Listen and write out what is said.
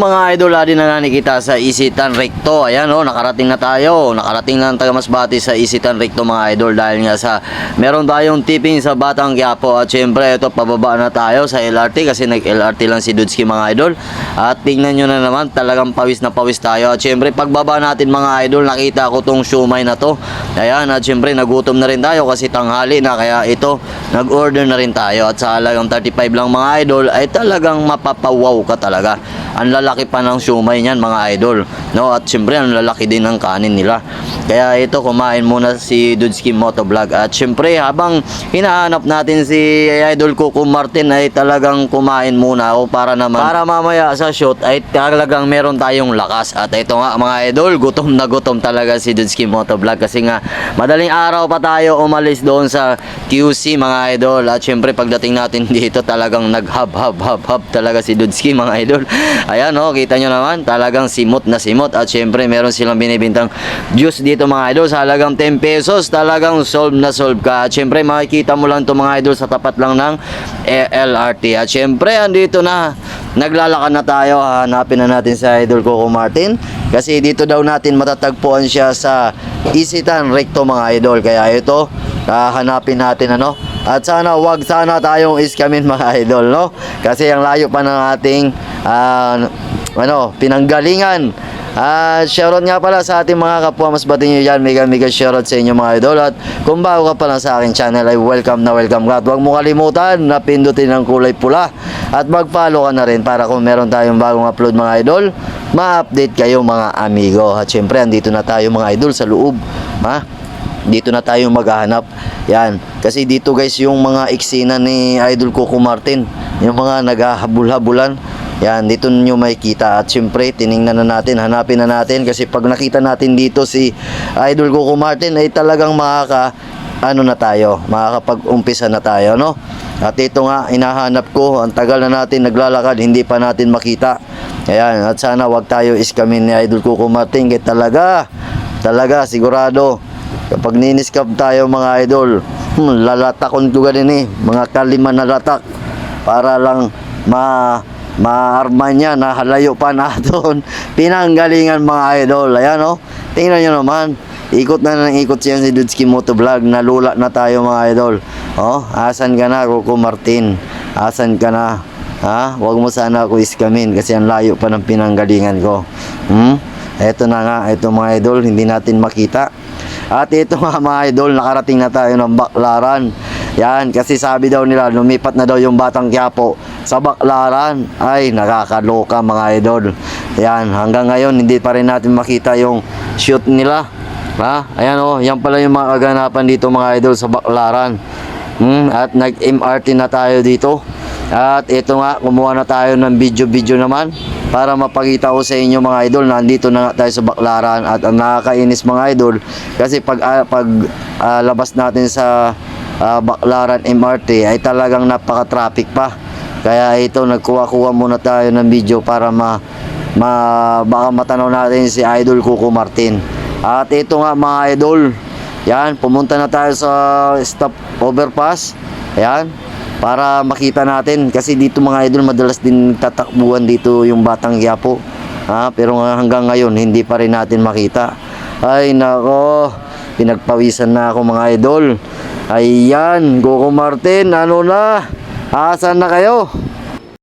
Mga idol, adi na nakikita sa Isitan Recto. Ayan nakarating na tayo. Nakarating na ang taga Masbate sa Isitan Recto mga idol, dahil nga sa meron tayong tipping sa Batang Quiapo. At syempre ito, pababa na tayo sa LRT kasi nag-LRT lang si Dudski mga idol. At tingnan nyo na naman, talagang pawis na pawis tayo. At syempre pagbaba natin mga idol, nakita ko tong siumay na to. Ayan, at syempre nagutom na rin tayo kasi tanghali na, kaya ito nag-order na rin tayo. At sa halagang 35 lang mga idol ay talagang mapapawaw ka talaga. Ang lalaki pa ng siumay niyan mga idol, no? At syempre ang lalaki din ng kanin nila. Kaya ito, kumain muna si Dudski Motovlog. At syempre habang hinahanap natin si Idol Coco Martin ay talagang kumain muna ako para mamaya sa shoot ay talagang meron tayong lakas. At ito nga mga idol, gutom na gutom talaga si Dudski Motovlog kasi nga madaling araw pa tayo umalis doon sa QC mga idol. At syempre pagdating natin dito talagang naghab talaga si Dudski mga idol. Ayan kita nyo naman, talagang simot na simot. At syempre meron silang binibintang juice dito mga idol sa halagang 10 pesos. Talagang solve na solve ka. At syempre makikita mo lang to mga idol sa tapat lang ng LRT. At syempre andito na, naglalakad na tayo. Hanapin na natin si Idol Coco Martin kasi dito daw natin matatagpuan siya sa Isitan Recto mga idol. Kaya ito, hanapin natin at sana wag sana tayong iskamin mga idol, no? Kasi ang layo pa ng ating pinanggalingan. Shoutout nga pala sa ating mga kapwa Masbate nyo dyan. Mega shoutout sa inyo mga idol. At kung bago ka pa lang sa aking channel ay welcome na welcome ka. At huwag mo kalimutan na pindutin ang kulay pula at mag-follow ka na rin para kung meron tayong bagong upload mga idol, ma-update kayo mga amigo. At syempre andito na tayo mga idol sa loob. Dito na tayo maghahanap. Yan. Kasi dito guys yung mga eksena ni Idol Coco Martin, yung mga naghahabol-habulan. Yan, dito nyo makikita. At syempre tiningnan na natin, hanapin na natin. Kasi pag nakita natin dito si Idol Coco Martin ay talagang makakapag-umpisa na tayo, no? At ito nga, hinahanap ko. Ang tagal na natin naglalakad, hindi pa natin makita. Ayan, at sana wag tayo iskamin ni Idol Coco Martin. Kaya talaga sigurado kapag niniskap tayo mga idol, lalatakon ko ganin mga kalima na latak para lang maarma niya na halayo pa natin pinanggalingan mga idol. Ayan tingnan nyo naman, ikot na ng ikot siya si Dudski Motovlog. Nalula na tayo mga idol. Asan ka na Coco Martin? Asan ka na? Huwag mo sana ako iskamin kasi ang layo pa ng pinanggalingan ko. Eto na nga, ito mga idol, hindi natin makita. At ito nga mga idol, nakarating na tayo ng Baclaran. Yan, kasi sabi daw nila, lumipat na daw yung Batang Quiapo sa Baclaran. Ay, nakakaloka mga idol. Yan, hanggang ngayon, hindi pa rin natin makita yung shoot nila. Ayan yan pala yung mga kaganapan dito mga idol sa Baclaran. At nag-MRT na tayo dito. At ito nga, kumuha na tayo ng video naman para mapakita ko sa inyo mga idol, nandito na nga tayo sa Baclaran. At ang nakakainis mga idol kasi pag labas natin sa Baclaran MRT ay talagang napaka-traffic pa. Kaya ito, nagkuha-kuha muna tayo ng video para baka matanaw natin si Idol Coco Martin. At ito nga mga idol, yan, pumunta na tayo sa stop overpass. Ayan, para makita natin kasi dito mga idol madalas din tatakbuhan dito yung Batang Quiapo. Pero hanggang ngayon hindi pa rin natin makita. Ay nako, pinagpawisan na ako mga idol. Ayan, Coco Martin, asan na kayo?